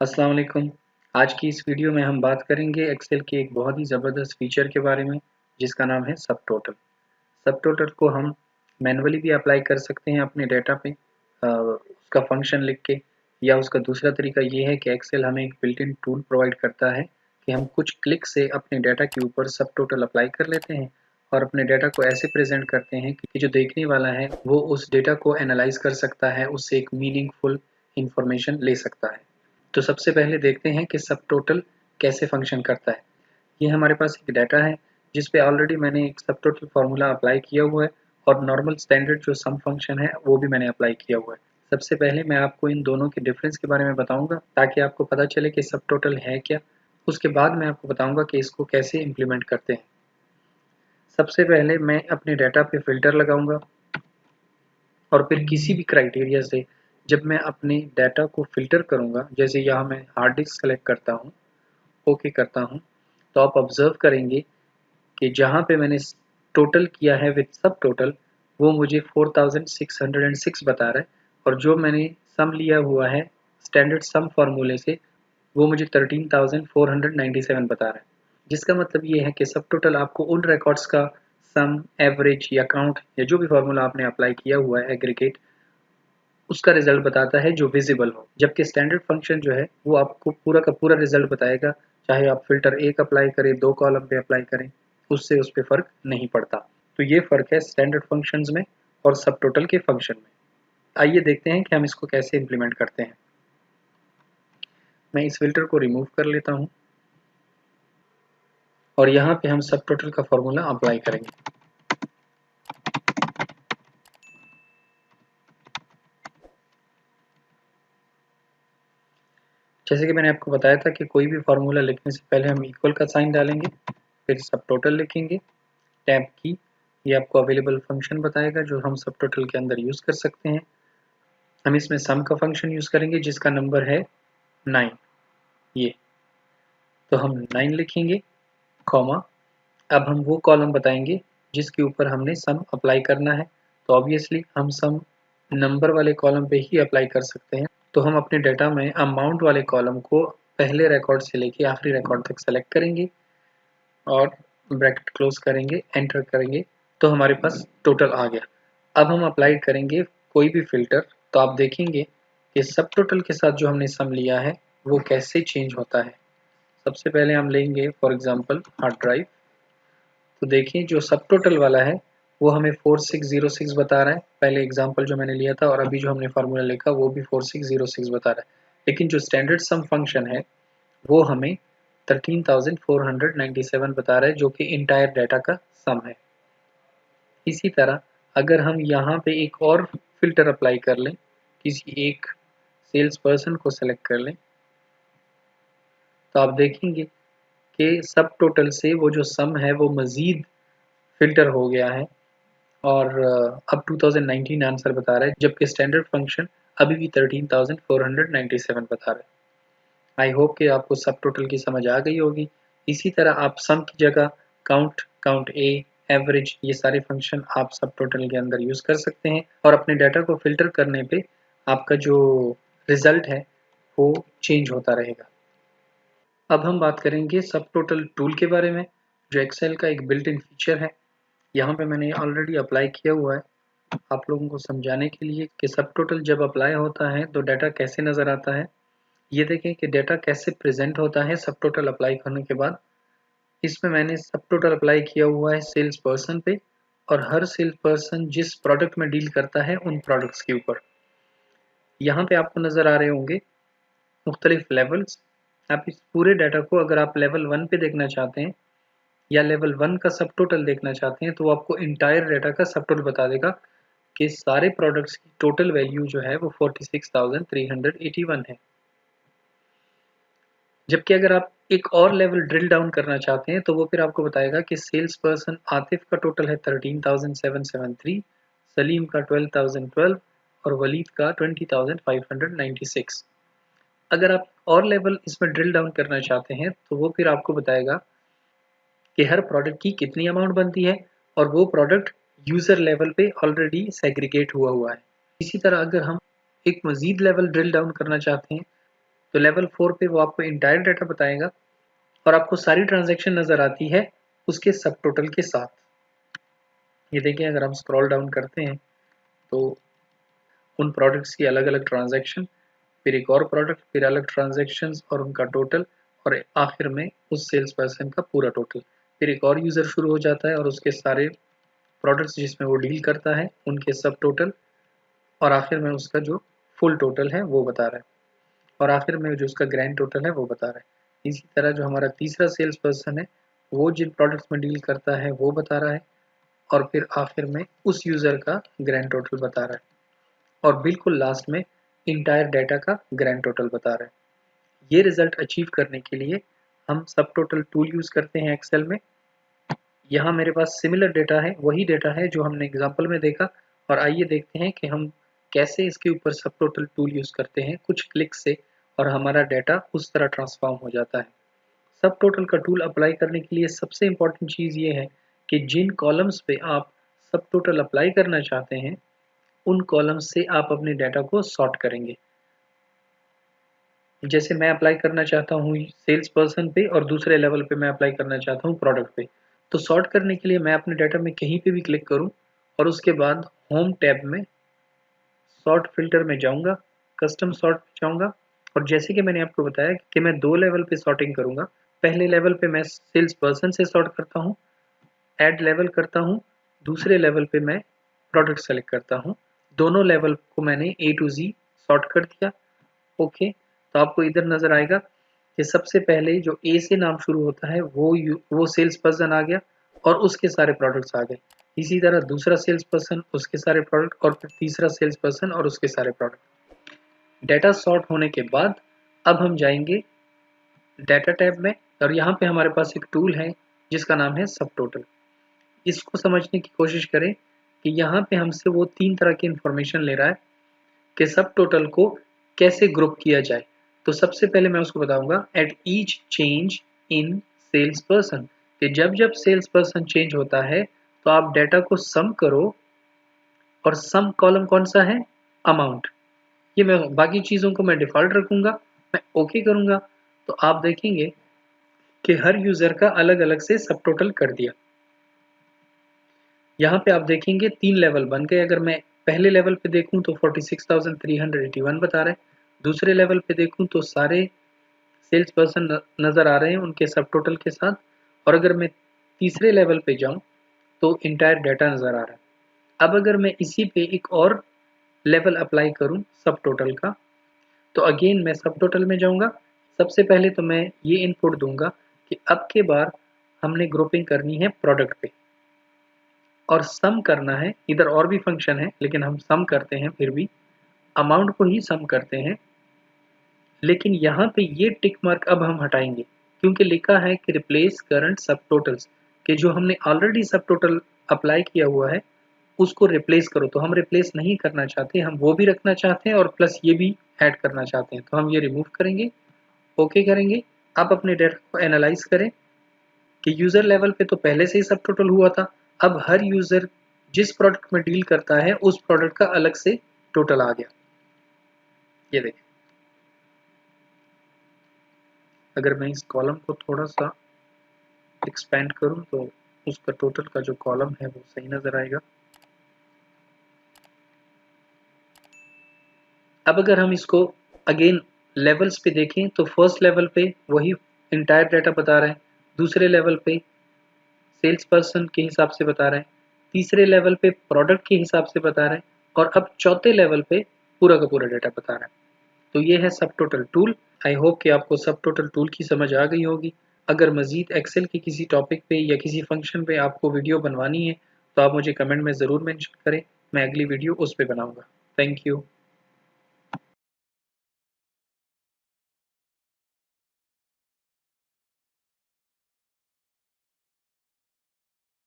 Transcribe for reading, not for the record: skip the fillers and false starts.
अस्सलाम वालेकुम। आज की इस वीडियो में हम बात करेंगे एक्सेल के एक बहुत ही ज़बरदस्त फीचर के बारे में जिसका नाम है सब टोटल। सब टोटल को हम मैन्युअली भी अप्लाई कर सकते हैं अपने डेटा पे उसका फंक्शन लिख के, या उसका दूसरा तरीका ये है कि एक्सेल हमें एक बिल्ट इन टूल प्रोवाइड करता है कि हम कुछ क्लिक से अपने डाटा के ऊपर सब टोटल अप्लाई कर लेते हैं और अपने डाटा को ऐसे प्रेजेंट करते हैं कि जो देखने वाला है वो उस डेटा को एनालाइज कर सकता है, उससे एक मीनिंगफुल इंफॉर्मेशन ले सकता है। तो सबसे पहले देखते हैं कि सब टोटल कैसे फंक्शन करता है। ये हमारे पास एक डाटा है जिस पे ऑलरेडी मैंने एक सब टोटल फार्मूला अप्लाई किया हुआ है और नॉर्मल स्टैंडर्ड जो सम फंक्शन है वो भी मैंने अप्लाई किया हुआ है। सबसे पहले मैं आपको इन दोनों के डिफरेंस के बारे में बताऊंगा ताकि आपको पता चले कि सब टोटल है क्या। उसके बाद मैं आपको बताऊंगा कि इसको कैसे इम्प्लीमेंट करते हैं। सबसे पहले मैं अपने डाटा पे फिल्टर लगाऊंगा और फिर किसी भी क्राइटेरिया से जब मैं अपने डाटा को फिल्टर करूंगा, जैसे यहाँ मैं हार्ड डिस्क सेलेक्ट करता हूँ, ओके करता हूँ, तो आप ऑब्जर्व करेंगे कि जहाँ पे मैंने टोटल किया है विद सब टोटल वो मुझे 4606 बता रहा है और जो मैंने सम लिया हुआ है स्टैंडर्ड सम फार्मूले से वो मुझे 13,497 बता रहा है। जिसका मतलब ये है कि सब टोटल आपको उन रिकॉर्ड्स का सम, एवरेज या काउंट या जो भी फार्मूला आपने अप्लाई किया हुआ है एग्रीगेट, उसका रिजल्ट बताता है जो विजिबल हो। जबकि स्टैंडर्ड फंक्शन जो है वो आपको पूरा का पूरा रिजल्ट बताएगा, चाहे आप फिल्टर एक अप्लाई करें, दो कॉलम पे अप्लाई करें, उससे उस पर फर्क नहीं पड़ता। तो ये फर्क है स्टैंडर्ड फंक्शंस में और सब टोटल के फंक्शन में। आइए देखते हैं कि हम इसको कैसे इम्प्लीमेंट करते हैं। मैं इस फिल्टर को रिमूव कर लेता हूँ और यहाँ पे हम सब टोटल का फॉर्मूला अप्लाई करेंगे। जैसे कि मैंने आपको बताया था कि कोई भी फार्मूला लिखने से पहले हम इक्वल का साइन डालेंगे, फिर सब टोटल लिखेंगे, टैब की, ये आपको अवेलेबल फंक्शन बताएगा जो हम सब टोटल के अंदर यूज़ कर सकते हैं। हम इसमें सम का फंक्शन यूज़ करेंगे जिसका नंबर है 9, ये तो हम 9 लिखेंगे, कॉमा, अब हम वो कॉलम बताएंगे जिसके ऊपर हमने सम अप्लाई करना है। तो ऑब्वियसली हम सम नंबर वाले कॉलम पे ही अप्लाई कर सकते हैं। तो हम अपने डाटा में अमाउंट वाले कॉलम को पहले रिकॉर्ड से लेके आखिरी रिकॉर्ड तक सेलेक्ट करेंगे और ब्रैकेट क्लोज करेंगे, एंटर करेंगे, तो हमारे पास टोटल आ गया। अब हम अप्लाई करेंगे कोई भी फिल्टर, तो आप देखेंगे कि सब टोटल के साथ जो हमने सम लिया है वो कैसे चेंज होता है। सबसे पहले हम लेंगे फॉर एग्जांपल हार्ड ड्राइव, तो देखिए जो सब टोटल वाला है वो हमें 4606 बता रहा है, पहले एग्जांपल जो मैंने लिया था, और अभी जो हमने फार्मूला लिखा वो भी 4606 बता रहा है। लेकिन जो स्टैंडर्ड सम फंक्शन है वो हमें 13,497 बता रहा है जो कि इंटायर डाटा का सम है। इसी तरह अगर हम यहाँ पे एक और फिल्टर अप्लाई कर लें, किसी एक सेल्स पर्सन को सेलेक्ट कर लें, तो आप देखेंगे कि सब टोटल से वो जो सम है वो मज़ीद फिल्टर हो गया है और अब 2019 आंसर बता रहा है, जबकि स्टैंडर्ड फंक्शन अभी भी 13,497 बता रहा है। आई होप कि आपको सब टोटल की समझ आ गई होगी। इसी तरह आप सम की जगह काउंट, काउंट ए, एवरेज, ये सारे फंक्शन आप सब टोटल के अंदर यूज़ कर सकते हैं और अपने डाटा को फिल्टर करने पे आपका जो रिजल्ट है वो चेंज होता रहेगा। अब हम बात करेंगे सब टोटल टूल के बारे में जो एक्सेल का एक बिल्ट इन फीचर है। यहाँ पे मैंने ऑलरेडी अप्लाई किया हुआ है आप लोगों को समझाने के लिए कि सब टोटल जब अप्लाई होता है तो डाटा कैसे नज़र आता है। ये देखें कि डाटा कैसे प्रेजेंट होता है सब टोटल अप्लाई करने के बाद। इसमें मैंने सब टोटल अप्लाई किया हुआ है सेल्स पर्सन पे, और हर सेल्स पर्सन जिस प्रोडक्ट में डील करता है उन प्रोडक्ट्स के ऊपर। यहाँ पे आपको नज़र आ रहे होंगे मुख्तलिफ लेवल्स। आप इस पूरे डाटा को अगर आप लेवल 1 पे देखना चाहते हैं या लेवल 1 का सब टोटल देखना चाहते हैं तो वो आपको इंटायर डाटा का सब टोटल बता देगा कि सारे प्रोडक्ट्स की टोटल वैल्यू जो है वो 46,381 है। जबकि अगर आप एक और लेवल ड्रिल डाउन करना चाहते हैं तो वो फिर आपको बताएगा कि सेल्स पर्सन आतिफ का टोटल है 13,773, सलीम का 12,012 और वलीद का 20,596। अगर आप और लेवल इसमें ड्रिल डाउन करना चाहते हैं तो वो फिर आपको बताएगा कि हर प्रोडक्ट की कितनी अमाउंट बनती है और वो प्रोडक्ट यूज़र लेवल पे ऑलरेडी सेग्रीगेट हुआ है। इसी तरह अगर हम एक मज़ीद लेवल ड्रिल डाउन करना चाहते हैं तो लेवल 4 पे वो आपको इंटायर डाटा बताएगा और आपको सारी ट्रांजैक्शन नज़र आती है उसके सब टोटल के साथ। ये देखिए, अगर हम स्क्रॉल डाउन करते हैं तो उन प्रोडक्ट्स की अलग अलग ट्रांजैक्शन, फिर एक और प्रोडक्ट, फिर अलग ट्रांजैक्शंस और उनका टोटल, और आखिर में उस सेल्स पर्सन का पूरा टोटल। फिर एक और यूज़र शुरू हो जाता है और उसके सारे प्रोडक्ट्स जिसमें वो डील करता है उनके सब टोटल, और आखिर में उसका जो फुल टोटल है वो बता रहा है, और आखिर में जो उसका ग्रैंड टोटल है वो बता रहा है। इसी तरह जो हमारा तीसरा सेल्स पर्सन है वो जिन प्रोडक्ट्स में डील करता है वो बता रहा है, और फिर आखिर में उस यूज़र का ग्रैंड टोटल बता रहा है, और बिल्कुल लास्ट में इंटायर डाटा का ग्रैंड टोटल बता रहा है। ये रिजल्ट अचीव करने के लिए हम सब टोटल टूल यूज़ करते हैं एक्सेल में। यहाँ मेरे पास सिमिलर डेटा है, वही डेटा है जो हमने एग्जाम्पल में देखा, और आइए देखते हैं कि हम कैसे इसके ऊपर सब टोटल टूल यूज़ करते हैं कुछ क्लिक से, और हमारा डाटा उस तरह ट्रांसफॉर्म हो जाता है। सब टोटल का टूल अप्लाई करने के लिए सबसे इम्पॉर्टेंट चीज़ ये है कि जिन कॉलम्स पे आप सब टोटल अप्लाई करना चाहते हैं उन कॉलम्स से आप अपने डाटा को सॉर्ट करेंगे। जैसे मैं अप्लाई करना चाहता हूँ सेल्स पर्सन पे और दूसरे लेवल पे मैं अप्लाई करना चाहता हूँ प्रोडक्ट पे, तो सॉर्ट करने के लिए मैं अपने डाटा में कहीं पे भी क्लिक करूँ और उसके बाद होम टैब में सॉर्ट फिल्टर में जाऊँगा, कस्टम सॉर्ट पे जाऊँगा, और जैसे कि मैंने आपको बताया कि मैं 2 लेवल पे सॉर्टिंग करूँगा। पहले लेवल पे मैं सेल्स पर्सन से सॉर्ट करता हूँ, ऐड लेवल करता हूँ, दूसरे लेवल पे मैं प्रोडक्ट सेलेक्ट करता हूँ। दोनों लेवल को मैंने A to Z सॉर्ट कर दिया। ओके, तो आपको इधर नज़र आएगा कि सबसे पहले जो ए से नाम शुरू होता है वो सेल्स पर्सन आ गया और उसके सारे प्रोडक्ट्स आ गए। इसी तरह दूसरा सेल्स पर्सन, उसके सारे प्रोडक्ट, और फिर तीसरा सेल्स पर्सन और उसके सारे प्रोडक्ट। डाटा सॉर्ट होने के बाद अब हम जाएंगे डाटा टैब में, और यहाँ पे हमारे पास एक टूल है जिसका नाम है सब टोटल। इसको समझने की कोशिश करें कि यहाँ पे हमसे वो 3 तरह की इंफॉर्मेशन ले रहा है कि सब टोटल को कैसे ग्रुप किया जाए। तो सबसे पहले मैं उसको बताऊंगा at each change in sales person, कि जब जब सेल्स पर्सन चेंज होता है तो आप डाटा को सम करो, और सम कॉलम कौन सा है, अमाउंट। ये मैं बाकी चीज़ों को मैं डिफ़ॉल्ट रखूंगा, मैं ओके करूंगा, तो आप देखेंगे कि हर यूज़र का अलग अलग से सब टोटल कर दिया। यहाँ पे आप देखेंगे 3 लेवल बन गए। अगर मैं पहले लेवल पे देखूं तो 46,381 बता रहे हैं, दूसरे लेवल पे देखूं तो सारे सेल्स पर्सन नज़र आ रहे हैं उनके सब टोटल के साथ, और अगर मैं तीसरे लेवल पे जाऊं तो इंटायर डाटा नज़र आ रहा है। अब अगर मैं इसी पे एक और लेवल अप्लाई करूं सब टोटल का, तो अगेन मैं सब टोटल में जाऊंगा। सबसे पहले तो मैं ये इनपुट दूंगा कि अब के बार हमने ग्रुपिंग करनी है प्रोडक्ट पे, और सम करना है। इधर और भी फंक्शन है लेकिन हम सम करते हैं, फिर भी अमाउंट को ही सम करते हैं। लेकिन यहाँ पे ये टिक मार्क अब हम हटाएंगे क्योंकि लिखा है कि रिप्लेस करंट सब टोटल्स, कि जो हमने ऑलरेडी सब टोटल अप्लाई किया हुआ है उसको रिप्लेस करो। तो हम रिप्लेस नहीं करना चाहते, हम वो भी रखना चाहते हैं और प्लस ये भी ऐड करना चाहते हैं, तो हम ये रिमूव करेंगे, ओके करेंगे। आप अपने डेटा को एनालाइज करें कि यूज़र लेवल पे तो पहले से ही सब टोटल हुआ था, अब हर यूज़र जिस प्रोडक्ट में डील करता है उस प्रोडक्ट का अलग से टोटल आ गया। ये देखें, अगर मैं इस कॉलम को थोड़ा सा एक्सपेंड करूं तो उसका टोटल का जो कॉलम है वो सही नज़र आएगा। अब अगर हम इसको अगेन लेवल्स पे देखें तो फर्स्ट लेवल पे वही इंटायर डाटा बता रहे हैं, दूसरे लेवल पे सेल्स पर्सन के हिसाब से बता रहे हैं, तीसरे लेवल पे प्रोडक्ट के हिसाब से बता रहे हैं, और अब चौथे लेवल पे पूरा का पूरा डाटा बता रहा है। तो ये है सब टोटल टूल। आई होप कि आपको सब टोटल टूल की समझ आ गई होगी। अगर मज़ीद एक्सेल के किसी टॉपिक पे या किसी फंक्शन पे आपको वीडियो बनवानी है तो आप मुझे कमेंट में ज़रूर मेंशन करें, मैं अगली वीडियो उस पे बनाऊंगा। Thank you.